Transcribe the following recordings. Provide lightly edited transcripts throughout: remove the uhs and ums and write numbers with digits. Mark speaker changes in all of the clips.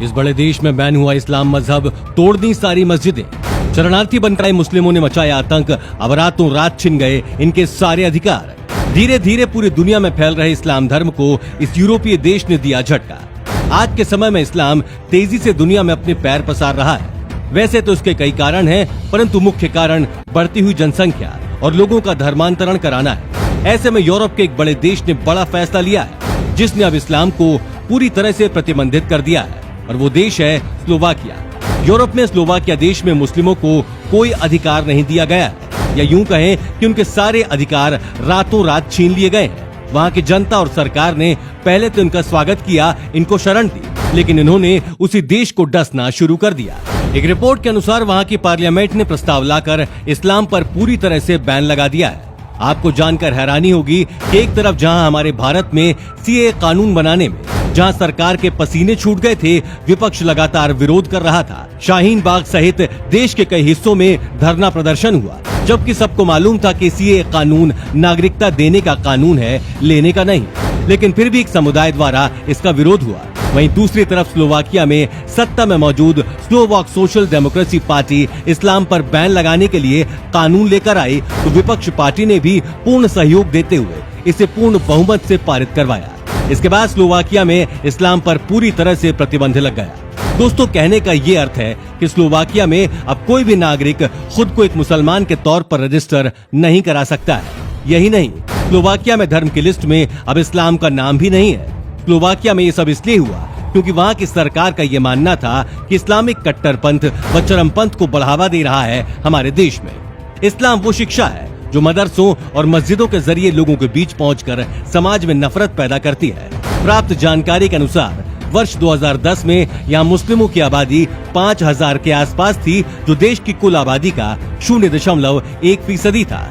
Speaker 1: इस बड़े देश में बैन हुआ इस्लाम मजहब, तोड़ दी सारी मस्जिदें। शरणार्थी बनकर आए मुस्लिमों ने मचाया आतंक, अब रातों रात छिन गए इनके सारे अधिकार। धीरे धीरे पूरी दुनिया में फैल रहे इस्लाम धर्म को इस यूरोपीय देश ने दिया झटका। आज के समय में इस्लाम तेजी से दुनिया में अपने पैर पसार रहा है। वैसे तो इसके कई कारण हैं, परंतु मुख्य कारण बढ़ती हुई जनसंख्या और लोगों का धर्मांतरण कराना है। ऐसे में यूरोप के एक बड़े देश ने बड़ा फैसला लिया है, जिसने अब इस्लाम को पूरी तरह से प्रतिबंधित कर दिया है, और वो देश है स्लोवाकिया। यूरोप में स्लोवाकिया देश में मुस्लिमों को कोई अधिकार नहीं दिया गया है, या यूं कहें कि उनके सारे अधिकार रातों रात छीन लिए गए हैं। वहाँ की जनता और सरकार ने पहले तो इनका स्वागत किया, इनको शरण दी, लेकिन इन्होंने उसी देश को डसना शुरू कर दिया। एक रिपोर्ट के अनुसार वहाँ की पार्लियामेंट ने प्रस्ताव लाकर इस्लाम पर पूरी तरह से बैन लगा दिया है। आपको जानकर हैरानी होगी कि एक तरफ जहां हमारे भारत में सीए कानून बनाने में जहां सरकार के पसीने छूट गए थे, विपक्ष लगातार विरोध कर रहा था। शाहीन बाग सहित देश के कई हिस्सों में धरना प्रदर्शन हुआ, जबकि सबको मालूम था कि सीए कानून नागरिकता देने का कानून है, लेने का नहीं। लेकिन फिर भी एक समुदाय द्वारा इसका विरोध हुआ। वहीं दूसरी तरफ स्लोवाकिया में सत्ता में मौजूद स्लोवाक सोशल डेमोक्रेसी पार्टी इस्लाम पर बैन लगाने के लिए कानून लेकर आई, तो विपक्ष पार्टी ने भी पूर्ण सहयोग देते हुए इसे पूर्ण बहुमत से पारित करवाया। इसके बाद स्लोवाकिया में इस्लाम पर पूरी तरह से प्रतिबंध लग गया। दोस्तों, कहने का ये अर्थ है कि स्लोवाकिया में अब कोई भी नागरिक खुद को एक मुसलमान के तौर पर रजिस्टर नहीं करा सकता है। यही नहीं, स्लोवाकिया में धर्म की लिस्ट में अब इस्लाम का नाम भी नहीं है। स्लोवाकिया में ये सब इसलिए हुआ क्योंकि वहाँ की सरकार का ये मानना था कि इस्लामिक कट्टरपंथ व चरमपंथ को बढ़ावा दे रहा है हमारे देश में। इस्लाम वो शिक्षा है जो मदरसों और मस्जिदों के जरिए लोगों के बीच पहुंचकर समाज में नफरत पैदा करती है। प्राप्त जानकारी के अनुसार वर्ष 2010 में यहाँ मुस्लिमों की आबादी 5000 के आसपास थी, जो देश की कुल आबादी का 0.1% था।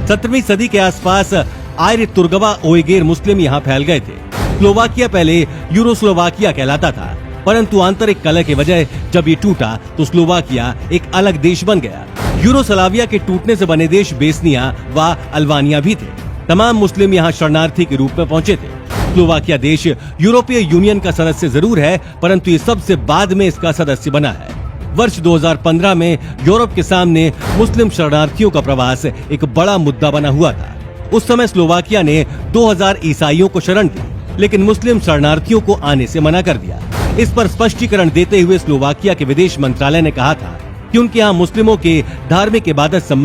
Speaker 1: 17वीं सदी के आसपास आर्य तुर्गवा ओइगेर मुस्लिम यहाँ फैल गए थे। स्लोवाकिया पहले यूरोस्लोवाकिया कहलाता था, परंतु आंतरिक कलह की वजह जब ये टूटा तो स्लोवाकिया एक अलग देश बन गया। यूरोस्लाविया के टूटने से बने देश बेस्निया व अल्बानिया भी थे। तमाम मुस्लिम यहाँ शरणार्थी के रूप में पहुंचे थे। स्लोवाकिया देश यूरोपीय यूनियन का सदस्य जरूर है, परंतु ये सबसे बाद में इसका सदस्य बना है। वर्ष 2015 में यूरोप के सामने मुस्लिम शरणार्थियों का प्रवास एक बड़ा मुद्दा बना हुआ था। उस समय स्लोवाकिया ने 2000 ईसाइयों को शरण दी, लेकिन मुस्लिम शरणार्थियों को आने से मना कर दिया। इस पर स्पष्टीकरण देते हुए स्लोवाकिया के विदेश मंत्रालय ने कहा था कि उनके यहाँ मुस्लिमों के धार्मिक इबादत संबंधी